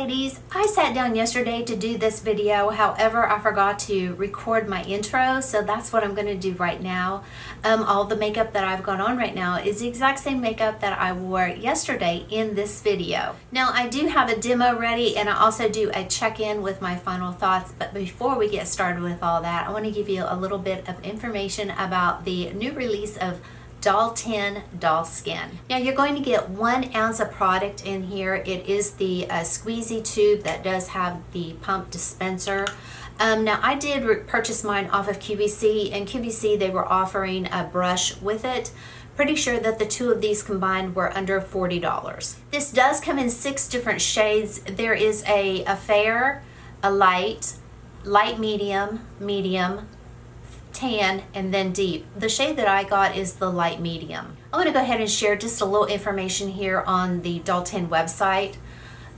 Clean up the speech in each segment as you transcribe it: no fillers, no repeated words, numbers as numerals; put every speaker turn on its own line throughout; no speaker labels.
ladies, I sat down yesterday to do this video. However, I forgot to record my intro, so that's what I'm going to do right now. All the makeup that I've got on right now is the exact same makeup that I wore yesterday in this video. Now, I do have a demo ready, and I also do a check-in with my final thoughts, but before we get started with all that, I want to give you a little bit of information about the new release of Doll 10 Doll Skin. Now you're going to get 1 ounce of product in here. It is the squeezy tube that does have the pump dispenser. Now I did purchase mine off of QVC, and QVC, they were offering a brush with it. Pretty sure that the two of these combined were under $40. This does come in 6 different shades. There is a fair, a light, medium, tan, and then deep. The shade that I got is the light medium. I'm going to go ahead and share just a little information here on the Doll 10 website.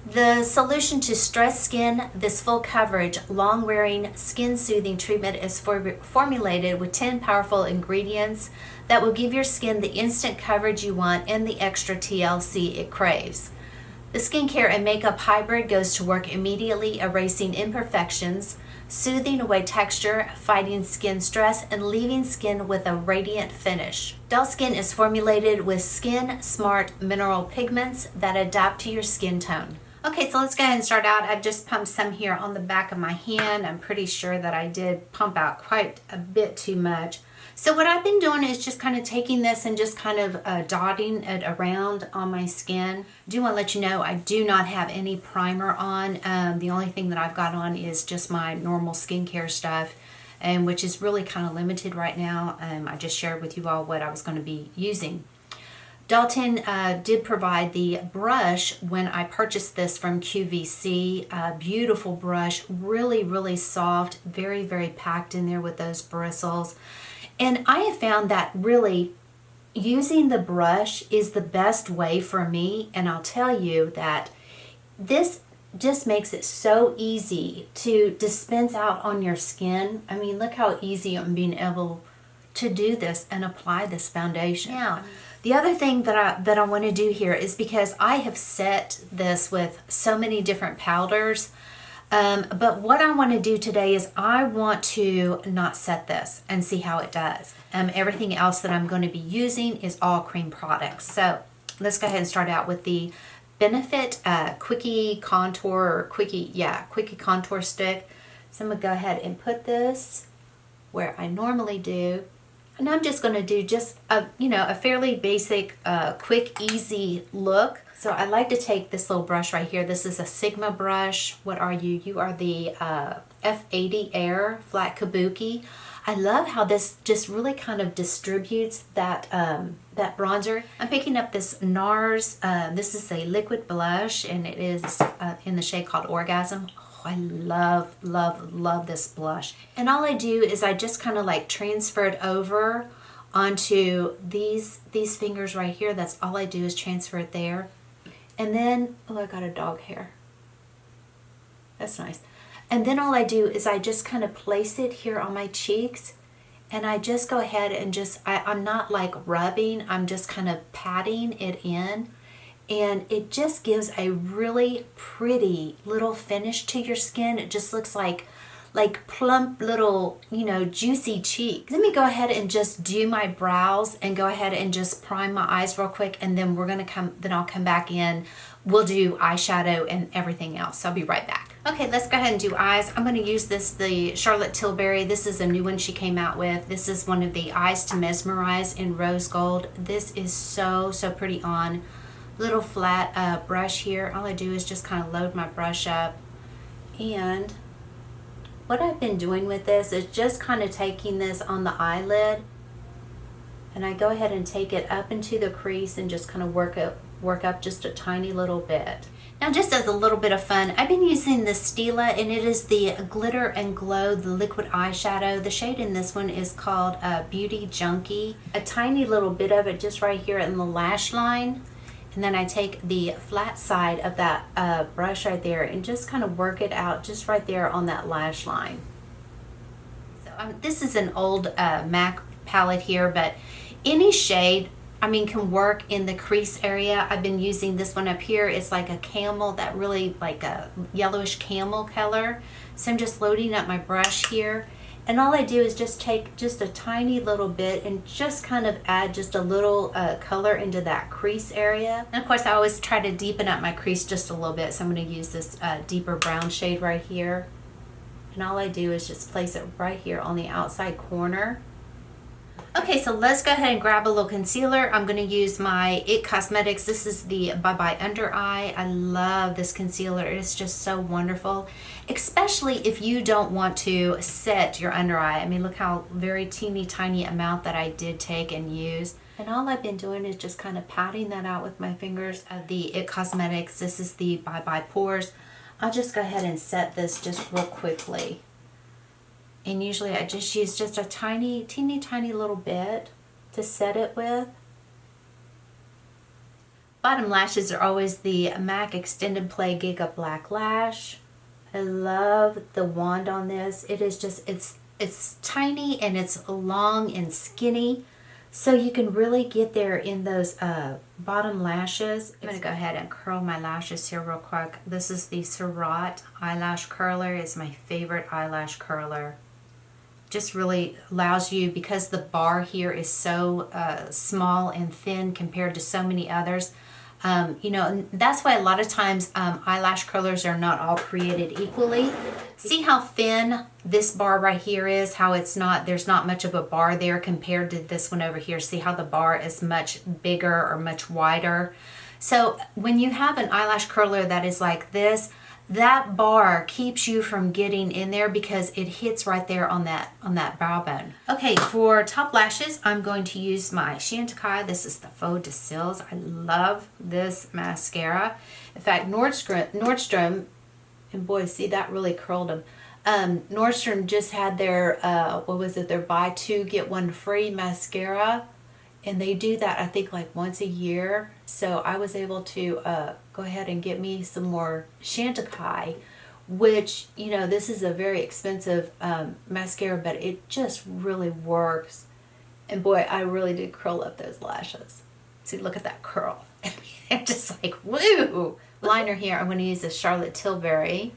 The solution to stressed skin, this full coverage, long-wearing, skin-soothing treatment is formulated with 10 powerful ingredients that will give your skin the instant coverage you want and the extra TLC it craves. The skincare and makeup hybrid goes to work immediately, erasing imperfections, soothing away texture, fighting skin stress, and leaving skin with a radiant finish. Doll Skin is formulated with skin-smart mineral pigments that adapt to your skin tone. Okay, so let's go ahead and start out. I've just pumped some here on the back of my hand. I'm pretty sure that I did pump out quite a bit too much. So what I've been doing is just kind of taking this and just kind of dotting it around on my skin. I do want to let you know I do not have any primer on. The only thing that I've got on is just my normal skincare stuff, which is really kind of limited right now. I just shared with you all what I was going to be using. Doll 10 did provide the brush when I purchased this from QVC. A beautiful brush, really soft, very packed in there with those bristles. And I have found that really using the brush is the best way for me, and I'll tell you that this just makes it so easy to dispense out on your skin. I mean, look how easy I'm being able to do this and apply this foundation. Now, the other thing that I want to do here is, because I have set this with so many different powders, but what I want to do today is I want to not set this and see how it does. Everything else that I'm going to be using is all cream products. So let's go ahead and start out with the Benefit Quicky Contour, Quicky Contour Stick. So I'm going to go ahead and put this where I normally do. And I'm just going to do just a fairly basic, quick, easy look. So I like to take this little brush right here. This is a Sigma brush. What are you? You are the F80 Air Flat Kabuki. I love how this just really kind of distributes that that bronzer. I'm picking up this Nars. This is a liquid blush, and it is in the shade called Orgasm. Oh, I love this blush. And all I do is I just kind of like transfer it over onto these fingers right here. That's all I do is transfer it there. And then, oh, I got a dog hair. That's nice. And then all I do is I just kind of place it here on my cheeks, and I just go ahead and just, I'm not like rubbing, I'm just kind of patting it in. And it just gives a really pretty little finish to your skin. It just looks like plump little, juicy cheeks. Let me go ahead and just do my brows and go ahead and just prime my eyes real quick, and then I'll come back in. We'll do eyeshadow and everything else. So I'll be right back. Okay, let's go ahead and do eyes. I'm going to use the Charlotte Tilbury. This is a new one she came out with. This is one of the Eyes to Mesmerize in rose gold. This is so pretty on. Little flat brush here. All I do is just kind of load my brush up, and what I've been doing with this is just kind of taking this on the eyelid, and I go ahead and take it up into the crease and just kind of work up just a tiny little bit. Now, just as a little bit of fun, I've been using the Stila, and it is the Glitter and Glow, the liquid eyeshadow. The shade in this one is called Beauty Junkie. A tiny little bit of it just right here in the lash line. And then I take the flat side of that brush right there and just kind of work it out just right there on that lash line. So this is an old MAC palette here, but any shade can work in the crease area. I've been using this one up here. It's like a camel, that really like a yellowish camel color. So I'm just loading up my brush here. And all I do is just take just a tiny little bit and just kind of add just a little color into that crease area. And of course, I always try to deepen up my crease just a little bit. So I'm going to use this deeper brown shade right here. And all I do is just place it right here on the outside corner. Okay, so let's go ahead and grab a little concealer. I'm going to use my IT Cosmetics. This is the Bye Bye Under Eye. I love this concealer. It is just so wonderful, especially if you don't want to set your under eye. I mean, look how very teeny tiny amount that I did take and use. And all I've been doing is just kind of patting that out with my fingers of the IT Cosmetics. This is the Bye Bye Pores. I'll just go ahead and set this just real quickly. And usually I just use just a teeny tiny little bit to set it with. Bottom lashes are always the MAC Extended Play Giga Black Lash. I love the wand on this. It is just, it's tiny and it's long and skinny. So you can really get there in those bottom lashes. I'm going to go ahead and curl my lashes here real quick. This is the Seurat eyelash curler. It's my favorite eyelash curler. Just really allows you, because the bar here is so small and thin compared to so many others. You know, and that's why a lot of times eyelash curlers are not all created equally. See how thin this bar right here is, how it's not, there's not much of a bar there compared to this one over here. See how the bar is much bigger or much wider. So when you have an eyelash curler that is like this, that bar keeps you from getting in there because it hits right there on that brow bone. Okay, for top lashes, I'm going to use my Chantecaille. This is the Faux de Cils. I love this mascara. In fact, Nordstrom, and boy, see, that really curled them. Nordstrom just had their, what was it, their buy two, get one free mascara. And they do that, I think, like once a year. So I was able to go ahead and get me some more Chantecaille, which, you know, this is a very expensive mascara, but it just really works. And boy, I really did curl up those lashes. See, look at that curl. I mean, I'm just like, woo! Liner here, I'm going to use the Charlotte Tilbury.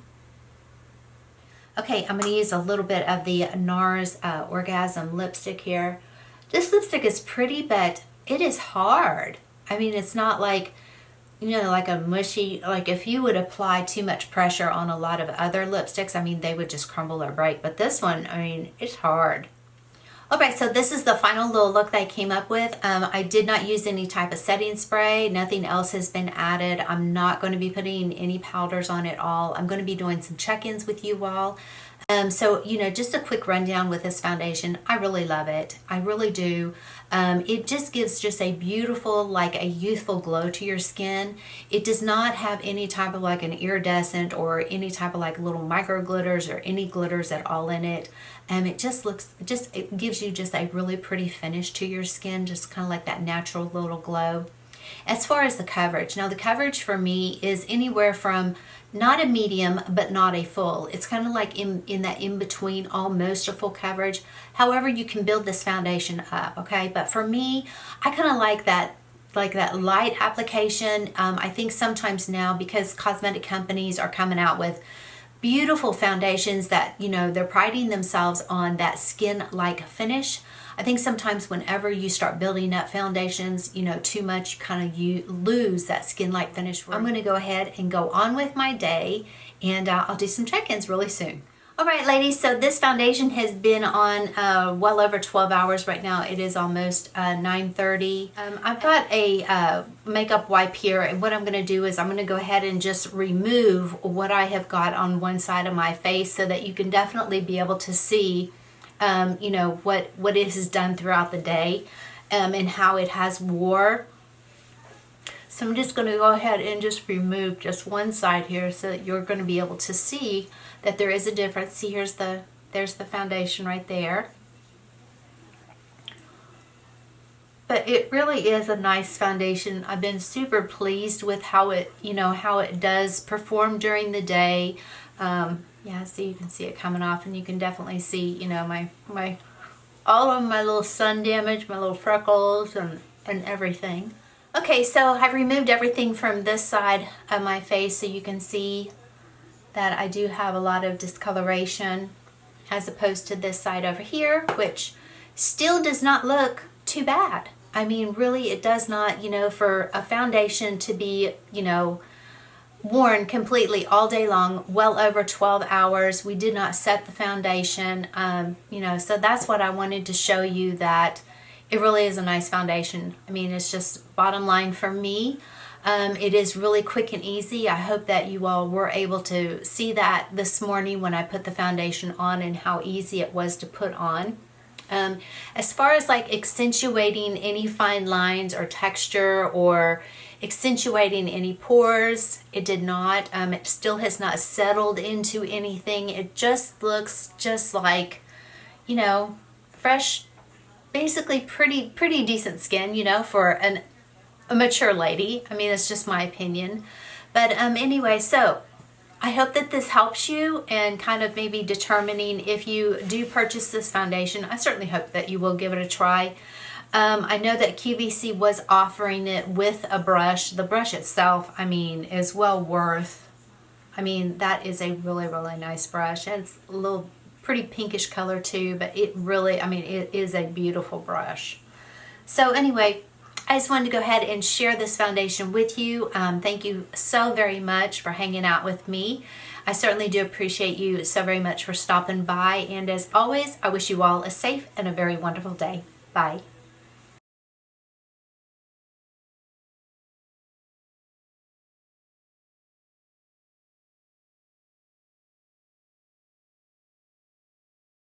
Okay, I'm going to use a little bit of the Nars Orgasm lipstick here. This lipstick is pretty, but it is hard. I mean, it's not like, you know, like a mushy, like if you would apply too much pressure on a lot of other lipsticks, I mean, they would just crumble or break. But this one, I mean, it's hard. Alright, so this is the final little look that I came up with. I did not use any type of setting spray. Nothing else has been added. I'm not going to be putting any powders on at all. I'm going to be doing some check-ins with you all. So, you know, just a quick rundown with this foundation. I really love it. I really do. It just gives just a beautiful, like a youthful glow to your skin. It does not have any type of like an iridescent or any type of like little micro glitters or any glitters at all in it. It just looks, it gives you just a really pretty finish to your skin, just kind of like that natural little glow. As far as the coverage, now the coverage for me is anywhere from not a medium, but not a full. It's kind of like in that in-between, almost a full coverage. However, you can build this foundation up, okay? But for me, I kind of like that light application. I think sometimes now, because cosmetic companies are coming out with beautiful foundations that, you know, they're priding themselves on that skin-like finish. I think sometimes whenever you start building up foundations, you know, too much, you lose that skin-like finish. I'm going to go ahead and go on with my day, and I'll do some check-ins really soon. All right, ladies, so this foundation has been on well over 12 hours right now. It is almost 9:30. I've got a makeup wipe here, and what I'm going to do is I'm going to go ahead and just remove what I have got on one side of my face so that you can definitely be able to see you know, what it has done throughout the day and how it has wore. So I'm just going to go ahead and just remove just one side here so that you're going to be able to see that there is a difference. See, there's the foundation right there. But it really is a nice foundation. I've been super pleased with how it, you know, how it does perform during the day. Yeah, so you can see it coming off, and you can definitely see, you know, all of my little sun damage, my little freckles, and and everything. Okay, so I've removed everything from this side of my face so you can see that I do have a lot of discoloration as opposed to this side over here, which still does not look too bad. I mean, really, it does not, you know, for a foundation to be, you know, worn completely all day long, well over 12 hours. We did not set the foundation, you know, so that's what I wanted to show you, that it really is a nice foundation. I mean, it's just bottom line for me. It is really quick and easy. I hope that you all were able to see that this morning when I put the foundation on and how easy it was to put on. As far as like accentuating any fine lines or texture or accentuating any pores, it did not. It still has not settled into anything. It just looks just like, you know, fresh, basically pretty decent skin, you know, for a mature lady. I mean, it's just my opinion. But anyway, so I hope that this helps you and kind of maybe determining if you do purchase this foundation. I certainly hope that you will give it a try. I know that QVC was offering it with a brush. The brush itself, I mean, is well worth. I mean, that is a really nice brush. And it's a little pretty pinkish color too, but it really, I mean, it is a beautiful brush. So anyway, I just wanted to go ahead and share this foundation with you. Thank you so very much for hanging out with me. I certainly do appreciate you so very much for stopping by. And as always, I wish you all a safe and a very wonderful day. Bye.